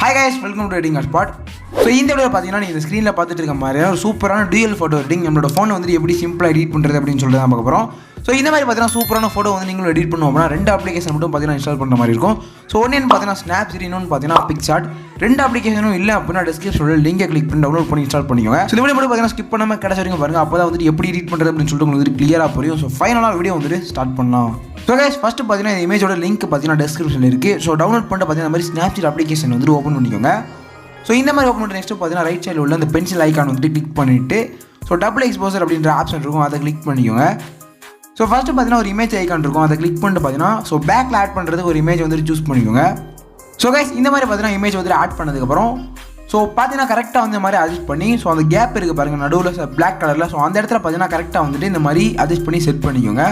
Hi guys, welcome to editing Hotspot. So இந்த வீடியோல பாத்தீங்கன்னா நீங்க ஸ்கிரீன்ல பார்த்துட்டு இருக்க மாதிரி ஒரு சூப்பரான டூயல் போட்டோ எடிட்டிங் நம்மளோட ஃபோன் வந்து எப்படி சிம்பிளா எடிட் பண்றது அப்படினு சொல்லிட்டு தான் பார்க்க போறோம். ஸோ இந்த மாதிரி பார்த்தீங்கன்னா சூப்பரான ஃபோட்டோ வந்து நீங்களும் எடிட் பண்ணுவோம்னா ரெண்டு அப்ளிகேஷன் மட்டும் பார்த்தீங்கன்னா இன்ஸ்டால் பண்ணுற மாதிரி இருக்கும். ஸோ ஒன்று பார்த்தீங்கன்னா Snapseed, இன்னொன்று பார்த்தீங்கன்னா பிக்சார்ட். ரெண்டு அப்ளிகேஷனும் இல்லை அப்படின்னா டிஸ்கிரிப்ஷனில் லிங்கை கிளிக் பண்ணி டவுன்லோட் பண்ணி இன்ஸ்டால் பண்ணிக்கோங்க. ஸோ இந்த வீடியோ மட்டும் பார்த்தீங்கன்னா ஸ்கிப் பண்ணாமல் கடைசி வரைக்கும் பாருங்க. அப்போ தான் வந்து எப்படி எடிட் பண்ணுறது அப்படின்னு சொல்லிட்டு உங்களுக்கு கிளியராக புரியும். ஸோ ஃபைனலாக வீடியோ வந்துட்டு ஸ்டார்ட் பண்ணலாம். ஸோ கைஸ் ஃபஸ்ட்டு பார்த்தீங்கன்னா இந்த இமேஜோட லிங்க் பார்த்தீங்கன்னா டிஸ்கிரிப்ஷனில் இருக்குது. ஸோ டவுன்லோட் பண்ணிட்டு பார்த்தீங்கன்னா இந்த மாதிரி Snapseed அப்ளிகேஷன் வந்துட்டு ஓப்பன் பண்ணிக்கோங்க. ஸோ இந்த மாதிரி ஓப்பன் பண்ணி நெக்ஸ்ட்டு பார்த்தீங்கன்னா ரைட் சைடில் உள்ள அந்த பென்சில் ஐக்கான் வந்துட்டு கிளிக் பண்ணிவிட்டு ஸோ டபுள் எக்ஸ்போசர் அப்படின்ற ஆப்ஷன் இருக்கும், அதை கிளிக் பண்ணிக்கோங்க. ஸோ ஃபஸ்ட்டு பார்த்தீங்கன்னா ஒரு இமேஜ் ஐக்கான் இருக்கும், அதை கிளிக் பண்ணிட்டு பார்த்தீங்கன்னா ஸோ பேக்கில் ஆட் பண்ணுறதுக்கு ஒரு இமேஜ் வந்துட்டு சூஸ் பண்ணிக்கோங்க. ஸோ கைஸ் இந்த மாதிரி பார்த்தீங்கன்னா இமேஜ் வந்துட்டு ஆட் பண்ணதுக்கப்புறம் ஸோ பார்த்தீங்கன்னா கரெக்டாக வந்து இந்த மாதிரி அட்ஜஸ்ட் பண்ணி ஸோ அந்த கேப் இருக்குது பாருங்கள் நடுவில் பிளாக் கலரில். ஸோ அந்த இடத்துல பார்த்தீங்கன்னா கரெக்டாக வந்துட்டு இந்த மாதிரி அட்ஜஸ்ட் பண்ணி செட் பண்ணிக்கோங்க.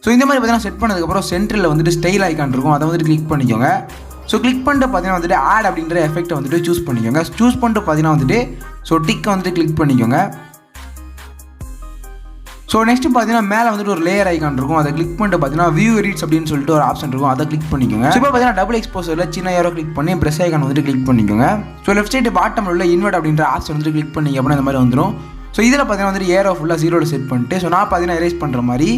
ஸோ இந்த மாதிரி பார்த்தீங்கன்னா செட் பண்ணதுக்கப்புறம் சென்டரில் வந்துட்டு ஸ்டைல் ஐக்கான் இருக்கும், அதை வந்துட்டு கிளிக் பண்ணிக்கோங்க. ஸோ கிளிக் பண்ணிட்டு பார்த்தீங்கன்னா வந்துட்டு ஆட் அப்படின்ற எஃபெக்ட்டை வந்துட்டு சூஸ் பண்ணிக்கோங்க. சூஸ் பண்ணிட்டு பார்த்தீங்கன்னா வந்துட்டு ஸோ டிக்கை வந்துட்டு கிளிக் பண்ணிக்கோங்க. ஸோ நெக்ஸ்ட் பார்த்தீங்கன்னா மேலே வந்துட்டு ஒரு லேயர் ஐக்கான் இருக்கும், அதை கிளிக் பண்ணிட்டு பார்த்தீங்கன்னா வியூ எடிட்ஸ் அப்படின்னு சொல்லிட்டு ஒரு ஆப்ஷன் இருக்கும், அதை கிளிக் பண்ணிக்கோங்க. ஸோ இப்போ பார்த்தீங்கன்னா டபுள் எக்ஸ்போசரில் சின்ன ஏரோ கிளிக் பண்ணி ப்ரெஸ் ஐக்கான் வந்துட்டு கிளிக் பண்ணிக்கோங்க. ஸோ லெஃப்ட் சைடு பாட்டமில் உள்ள இன்வெர்ட் அப்படின்ற ஆப்ஷன் வந்துட்டு கிளிக் பண்ணிங்க அப்படின்னா இந்த மாதிரி வந்துடும். ஸோ இதில் பார்த்தீங்கன்னா வந்துட்டு ஏரோ ஃபுல்லாக ஜீரோவில் செட் பண்ணிட்டு ஸோ நான் பார்த்தீங்கன்னா எரேஸ் பண்ணுற மாதிரி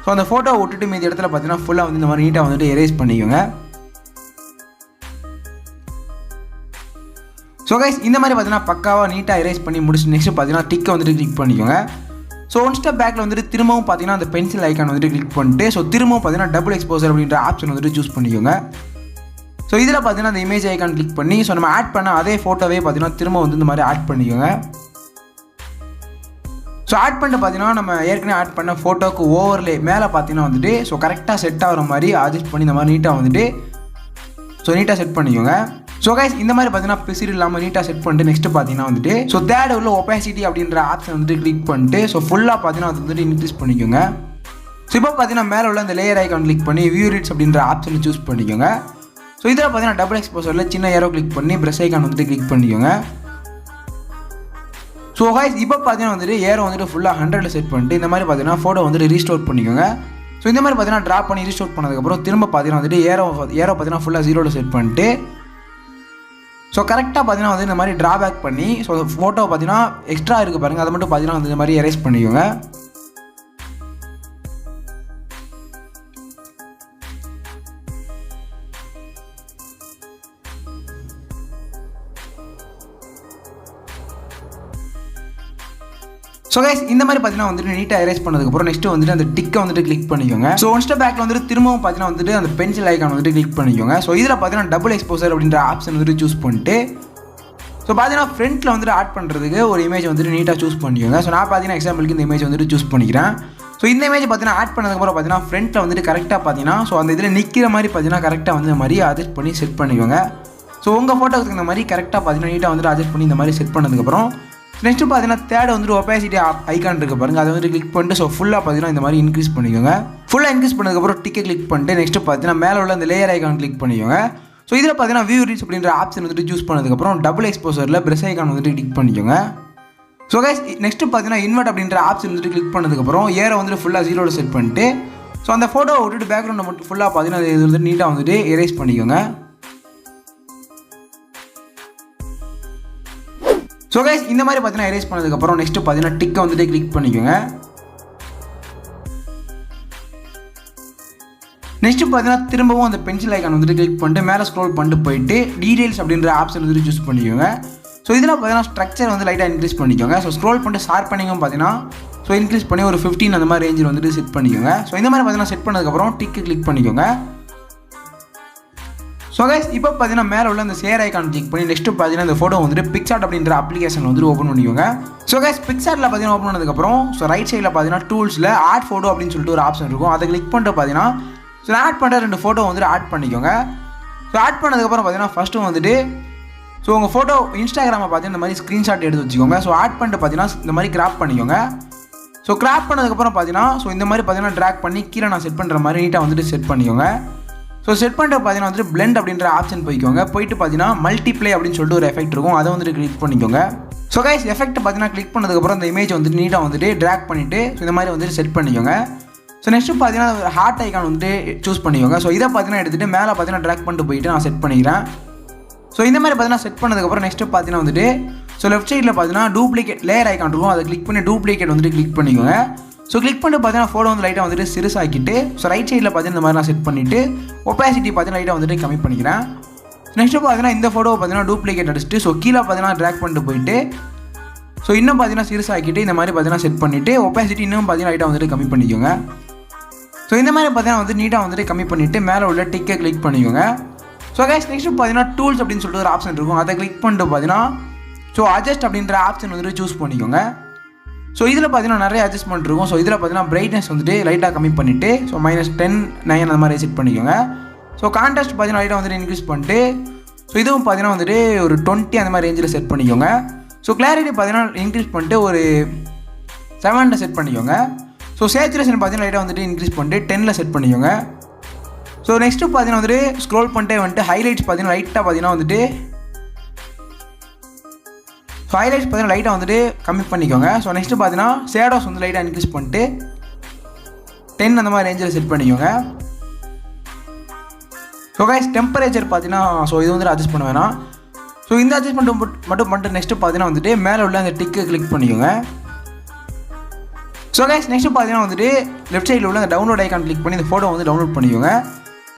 ஸோ அந்த ஃபோட்டோ விட்டுட்டு மீதி இடத்துல பார்த்தீங்கன்னா ஃபுல்லாக வந்து இந்த மாதிரி நீட்டாக வந்துட்டு எரேஸ் பண்ணிக்கோங்க. ஸோ கைஸ் இந்த மாதிரி பார்த்தீங்கன்னா பக்காவாக நீட்டாக எரேஸ் பண்ணி முடிச்சு நெக்ஸ்ட் பார்த்தீங்கன்னா டிக்கை வந்துட்டு கிளிக் பண்ணிக்கோங்க. ஸோ ஒன் ஸ்டெப் பேக்கில் வந்துட்டு திரும்பவும் பார்த்தீங்கன்னா அந்த பென்சில் ஐக்கான் வந்துட்டு கிளிக் பண்ணிட்டு ஸோ திரும்பவும் பார்த்தீங்கன்னா டபுள் எக்ஸ்போசர் அப்படின்ற ஆப்ஷன் வந்துட்டு சூஸ் பண்ணிக்கோங்க. ஸோ இதில் பார்த்தீங்கன்னா அந்த இமேஜ் ஐக்கான் கிளிக் பண்ணி ஸோ நம்ம ஆட் பண்ண அதே ஃபோட்டோவே பார்த்தீங்கன்னா திரும்ப வந்து இந்த மாதிரி ஆட் பண்ணிக்கோங்க. ஸோ ஆட் பண்ணிட்டு பார்த்தீங்கன்னா நம்ம ஏற்கனவே ஆட் பண்ண ஃபோட்டோக்கு ஓவர்லே மேலே பார்த்தீங்கன்னா வந்துட்டு ஸோ கரெக்டாக செட் ஆகிற மாதிரி அட்ஜஸ்ட் பண்ணி இந்த மாதிரி நீட்டாக வந்துட்டு ஸோ நீட்டாக செட் பண்ணிக்கோங்க. ஸோ கைஸ் இந்த மாதிரி பார்த்தீங்கன்னா பிசிறு இல்லாமல் நீட்டாக செட் பண்ணிட்டு நெக்ஸ்ட் பார்த்தீங்கன்னா வந்துட்டு ஸோ தேர்ட் உள்ள ஒபாசிட்டி அப்படின்ற ஆப்ஷன் வந்துட்டு கிளிக் பண்ணிட்டு ஸோ ஃபுல்லாக பார்த்தீங்கன்னா அது வந்துட்டு இன்க்ரீஸ் பண்ணிக்கோங்க. ஸோ இப்போ பார்த்தீங்கன்னா மேலே உள்ள அந்த லேயர் ஐக்கான் கிளிக் பண்ணி வியூ எடிட்ஸ் அப்படின்ற ஆப்ஷனை சூஸ் பண்ணிக்கோங்க. ஸோ இதில் பார்த்தீங்கன்னா டபுள் எக்ஸ்போசரில் சின்ன ஏரோ கிளிக் பண்ணி ப்ரெஸ் ஐக்கான் வந்துட்டு கிளிக் பண்ணிக்கோங்க. ஸோ கைஸ் இப்போ பார்த்தீங்கன்னா வந்துட்டு ஏரோ வந்துட்டு ஃபுல்லாக 100 செட் பண்ணிட்டு இந்த மாதிரி பார்த்தீங்கன்னா ஃபோட்டோ வந்துட்டு ரீஸ்டோர் பண்ணிக்கோங்க. ஸோ இந்த மாதிரி பார்த்தீங்கன்னா ட்ரா பண்ணி ரீஸ்டோர் பண்ணதுக்கப்புறம் திரும்ப பார்த்தீங்கன்னா வந்துட்டு ஏரோ பார்த்தீங்கன்னா ஃபுல்லாக ஜீரோவில் செட் பண்ணிட்டு ஸோ கரெக்டாக பார்த்தீங்கன்னா வந்து இந்த மாதிரி ட்ராபேக் பண்ணி ஸோ ஃபோட்டோ பார்த்தீங்கன்னா எக்ஸ்ட்ரா இருக்குது பாருங்கள், அதை மட்டும் பார்த்தீங்கன்னா வந்து இந்த மாதிரி எரேஸ் பண்ணிக்கோங்க. ஸோ கைஸ் இந்த மாதிரி பார்த்தீங்கன்னா வந்துட்டு நீட்டாக எரேஸ் பண்ணதுக்கப்புறம் நெக்ஸ்ட் வந்துட்டு அந்த டிக்கை வந்துட்டு கிளிக் பண்ணிக்கோங்க. ஸோ ஒன் ஸ்டெப் பேக்கில் வந்துட்டு திரும்பவும் பார்த்தீங்கன்னா வந்துட்டு அந்த பென்சில் ஐக்கான் வந்துட்டு கிளிக் பண்ணிக்கோங்க. ஸோ இதில் பார்த்தீங்கன்னா டபுள் எக்ஸ்போசர் அப்படின்ற ஆப்ஷன் வந்துட்டு சூஸ் பண்ணிட்டு ஸோ பார்த்தீங்கன்னா ஃப்ரண்ட்டில் வந்துட்டு ஆட் பண்ணுறதுக்கு ஒரு இமேஜ் வந்துட்டு நீட்டாக சூஸ் பண்ணிக்கோங்க. ஸோ நான் பார்த்தீங்கன்னா எக்ஸாம்பிளுக்கு இந்த இமேஜ் வந்துட்டு சூஸ் பண்ணிக்கிறேன். ஸோ இந்த இமேஜ் பார்த்தீங்கன்னா ஆட் பண்ணதுக்கப்புறம் பார்த்தீங்கன்னா ஃப்ரண்ட்டில் வந்துட்டு கரெக்டாக பார்த்தீங்கன்னா ஸோ அந்த இதில் நிற்கிற மாதிரி பார்த்தீங்கன்னா கரெக்டாக வந்து இந்த மாதிரி அட்ஜஸ்ட் பண்ணி செட் பண்ணிக்கோங்க. ஸோ உங்கள் ஃபோட்டோவுக்கு இந்த மாதிரி கரெக்டாக பார்த்தீங்கன்னா நீட்டாக வந்துட்டு அட்ஜஸ்ட் பண்ணி இந்த மாதிரி செட் பண்ணதுக்கப்புறம் நெக்ஸ்ட்டு பார்த்தீங்கன்னா தேர்ட் வந்துட்டு ஒபாசிட்டி ஐக்கான் இருக்குது பாருங்கள், அதை வந்து கிளிக் பண்ணிட்டு ஸோ ஃபுல்லாக பார்த்தீங்கன்னா இந்த மாதிரி இன்க்ரீஸ் பண்ணிக்கோங்க. ஃபுல்லாக இன்க்ரீஸ் பண்ணதுக்கப்புறம் டிக்கை கிளிக் பண்ணிட்டு நெக்ஸ்ட்டு பார்த்தீங்கன்னா மேலே உள்ள அந்த லேயர் ஐக்கான் கிளிக் பண்ணிக்கோங்க. ஸோ இதில் பார்த்தீங்கன்னா வியூ எடிட்ஸ் அப்படின்ற ஆப்ஷன் வந்துட்டு சூஸ் பண்ணதுக்கப்புறம் டபுள் எக்ஸ்போசரில் ப்ரெஸ் ஐக்கான் வந்துட்டு கிளிக் பண்ணிக்கோங்க. ஸோ கைஸ் நெக்ஸ்ட்டு பார்த்தீங்கன்னா இன்வெர்ட் அப்படின்ற ஆப்ஷன் வந்துட்டு கிளிக் பண்ணதுக்கப்புறம் ஏரை வந்துட்டு ஃபுல்லாக ஜீரோவில் செட் பண்ணிட்டு ஸோ அந்த ஃபோட்டோவை விட்டுட்டு பேக்ரவுண்டை மட்டும் ஃபுல்லாக பார்த்தீங்கன்னா இது வந்துட்டு நீட்டாக வந்துட்டு எரேஸ் பண்ணிக்கோங்க. ஸோ கைஸ் இந்த மாதிரி பார்த்தீங்கன்னா எரேஸ் பண்ணதுக்கப்புறம் நெக்ஸ்ட்டு பார்த்தீங்கன்னா டிக்கை வந்துட்டு கிளிக் பண்ணிக்கோங்க. நெக்ஸ்ட்டு பார்த்தீங்கன்னா திரும்பவும் அந்த பென்சில் ஐக்கான் வந்துட்டு கிளிக் பண்ணிட்டு மேலே ஸ்க்ரோல் பண்ணிட்டு போயிட்டு டீடைல்ஸ் அப்படின்ற ஆப்ஷன் வந்துட்டு சூஸ் பண்ணிக்கோங்க. ஸோ இதில் பார்த்தீங்கன்னா ஸ்ட்ரக்சர் வந்து லைட்டாக இன்க்ரீஸ் பண்ணிக்கோங்க. ஸோ ஸ்க்ரோல் பண்ணிட்டு ஷார்ப் பண்ணிங்கும் பார்த்தீங்கன்னா ஸோ இன்க்ரீஸ் பண்ணி ஒரு 15 அந்த மாதிரி ரேஞ்சில் வந்துட்டு செட் பண்ணிக்கோங்க. ஸோ இந்த மாதிரி பார்த்தீங்கன்னா செட் பண்ணதுக்கப்புறம் டிக்கு கிளிக் பண்ணிக்கோங்க. ஸோ கைஸ் இப்போ பார்த்தீங்கன்னா மேலே உள்ள அந்த ஷேர் ஐக்கான் கிளிக் பண்ணி நெக்ஸ்ட்டு பார்த்தீங்கன்னா இந்த ஃபோட்டோ வந்துட்டு பிக்சார்ட் அப்படின்ற அப்ளிகேஷன் வந்துட்டு ஓப்பன் பண்ணிக்கோங்க. ஸோ கைஸ் பிக்சார்ட்டில் பார்த்தீங்கன்னா ஓப்பன் பண்ணதுக்கப்புறம் ஸோ ரைட் சைடில் பார்த்தீங்கன்னா டூல்ஸில் ஆட் ஃபோட்டோ அப்படின்னு சொல்லிட்டு ஒரு ஆப்ஷன் இருக்கும், அதை கிளிக் பண்ணிட்டு பார்த்தீங்கன்னா ஸோ ஆட் பண்ணுற 2 ஃபோட்டோ வந்துட்டு ஆட் பண்ணிக்கோங்க. ஸோ ஆட் பண்ணதுக்கப்புறம் பார்த்தீங்கன்னா ஃபஸ்ட்டு வந்துட்டு ஸோ உங்கள் ஃபோட்டோ இன்ஸ்டாகிராமை பார்த்தீங்கன்னா இந்த மாதிரி ஸ்க்ரீன்ஷாட் எடுத்து வச்சுக்கோங்க. ஸோ ஆட் பண்ணிட்டு பார்த்தீங்கன்னா இந்த மாதிரி கிராப் பண்ணிக்கோங்க. ஸோ கிராப் பண்ணதுக்கப்புறம் பார்த்தீங்கன்னா ஸோ இந்த மாதிரி பார்த்தீங்கன்னா ட்ராக் பண்ணி கீழே நான் செட் பண்ணுற மாதிரி நீட்டாக வந்துட்டு செட் பண்ணிக்கோங்க. ஸோ செட் பண்ணிட்டு பார்த்தீங்கன்னா வந்துட்டு பிளெண்ட் அப்படின்ற ஆப்ஷன் போய்க்கோங்க. போயிட்டு பார்த்தீங்கன்னா மல்டிப்ளே அப்படின்னு சொல்லிட்டு ஒரு எஃபெக்ட் இருக்கும், அதை வந்துட்டு கிளிக் பண்ணிக்கோங்க. ஸோ கைஸ் எஃபெக்ட் பார்த்தீங்கன்னா கிளிக் பண்ணதுக்கப்புறம் இந்த இமேஜ் வந்துட்டு நீட்டாக வந்துட்டு ட்ராக் பண்ணிவிட்டு ஸோ இந்த மாதிரி வந்துட்டு செட் பண்ணிக்கோங்க. ஸோ நெக்ஸ்ட்டு பார்த்தீங்கன்னா ஹார்ட் ஐக்கான் வந்துட்டு சூஸ் பண்ணிக்கோங்க. ஸோ இதை பார்த்தீங்கன்னா எடுத்துகிட்டு மேலே பார்த்தீங்கன்னா ட்ராக் பண்ணிட்டு போயிட்டு நான் செட் பண்ணிக்கிறேன். ஸோ இந்த மாதிரி பார்த்தீங்கன்னா செட் பண்ணதுக்கப்புறம் நெக்ஸ்ட்டு பார்த்தீங்கன்னா வந்துட்டு ஸோ லெஃப்ட் சைடில் பார்த்தீங்கன்னா டூப்ளிகேட் லேயர் ஐக்கான் இருக்கும், அதை கிளிக் பண்ணி டூப்ளிகேட் வந்துட்டு கிளிக் பண்ணிக்கோங்க. ஸோ கிளிக் பண்ணிட்டு பார்த்தீங்கன்னா ஃபோட்டோ வந்து லைட்டாக வந்துட்டு சிறுசாக்கிட்டு ஸோ ரைட் சைடில் பார்த்தீங்கன்னா இந்த மாதிரி நான் செட் பண்ணிவிட்டு ஒப்பாசிட்டி பார்த்தீங்கன்னா லைட்டாக வந்துட்டு கம்மி பண்ணிக்கிறேன். நெக்ஸ்ட்டு பார்த்தீங்கன்னா இந்த ஃபோட்டோவை பார்த்தீங்கன்னா டூப்ளிகேட் அடிச்சுட்டு ஸோ கீழே பார்த்தீங்கன்னா ட்ராக் பண்ணிட்டு போயிட்டு ஸோ இன்னும் பார்த்தீங்கன்னா சிறுசாக்கிட்டு இந்த மாதிரி பார்த்தீங்கன்னா செட் பண்ணிவிட்டு ஒப்பாசிட்டி இன்னும் பார்த்தீங்கன்னா லைட்டாக வந்துட்டு கம்மி பண்ணிக்கோங்க. ஸோ இந்த மாதிரி பார்த்தீங்கன்னா வந்து நீட்டாக வந்துட்டு கம்மி பண்ணிவிட்டு மேலே உள்ள டிக்கை கிளிக் பண்ணிக்கோங்க. ஸோ கைஸ் நெக்ஸ்ட்டு பார்த்தீங்கன்னா டூல்ஸ் அப்படின்னு சொல்லிட்டு ஒரு ஆப்ஷன் இருக்கும், அதை கிளிக் பண்ணிட்டு பார்த்தீங்கன்னா ஸோ அட்ஜஸ்ட் அப்படின்ற ஆப்ஷன் வந்துட்டு சூஸ் பண்ணிக்கோங்க. ஸோ இதில் பார்த்தீங்கன்னா நிறைய அட்ஜஸ்ட்மெண்ட் இருக்கும். ஸோ இதில் பார்த்தீங்கன்னா பிரைட்னஸ் வந்துட்டு லைட்டாக கம்மி பண்ணிவிட்டு ஸோ -10, 9 அந்த மாதிரி செட் பண்ணிக்கோங்க. ஸோ கான்ட்ராஸ்ட் பார்த்தீங்கன்னா லைட்டாக வந்துட்டு இன்க்ரீஸ் பண்ணிட்டு ஸோ இதுவும் பார்த்தீங்கன்னா வந்துட்டு ஒரு 20 அந்த மாதிரி ரேஞ்சில் செட் பண்ணிக்கோங்க. ஸோ கிளாரிட்டி பார்த்தீங்கன்னா இன்க்ரீஸ் பண்ணிட்டு ஒரு 7 செட் பண்ணிக்கோங்க. ஸோ சேச்சுரேஷன் பார்த்தீங்கன்னா லைட்டாக வந்துட்டு இன்க்ரீஸ் பண்ணிட்டு 10 செட் பண்ணிக்கோங்க. ஸோ நெக்ஸ்ட்டு பார்த்தீங்கன்னா வந்துட்டு ஸ்க்ரோல் பண்ணிட்டே வந்துட்டு ஹைலைட்ஸ் பார்த்தீங்கன்னா லைட்டாக பார்த்தீங்கன்னா வந்துட்டு ஸோ ஹைலைட்ஸ் பார்த்தீங்கன்னா லைட்டாக வந்துட்டு கம்மி பண்ணிக்கோங்க. ஸோ நெக்ஸ்ட்டு பார்த்தீங்கன்னா ஷேடோஸ் வந்து லைட்டாக இன்க்ரீஸ் பண்ணிட்டு 10 அந்த மாதிரி ரேஞ்சில் செட் பண்ணிக்கோங்க. ஸோ கைஸ் டெம்பரேச்சர் பார்த்தீங்கன்னா ஸோ இது வந்துட்டு அட்ஜஸ்ட் பண்ண வேணாம். ஸோ இந்த அட்ஜஸ்ட்மெண்ட் மட்டும் பண்ணிட்டு நெக்ஸ்ட்டு பார்த்தீங்கன்னா வந்துட்டு மேலே உள்ள அந்த டிக்கை கிளிக் பண்ணிக்கோங்க. ஸோ கைஸ் நெக்ஸ்ட்டு பார்த்தீங்கன்னா வந்துட்டு லெஃப்ட் சைடில் உள்ள அந்த டவுன்லோட் ஐக்கான் கிளிக் பண்ணி இந்த ஃபோட்டோ வந்து டவுன்லோட் பண்ணிக்கோங்க.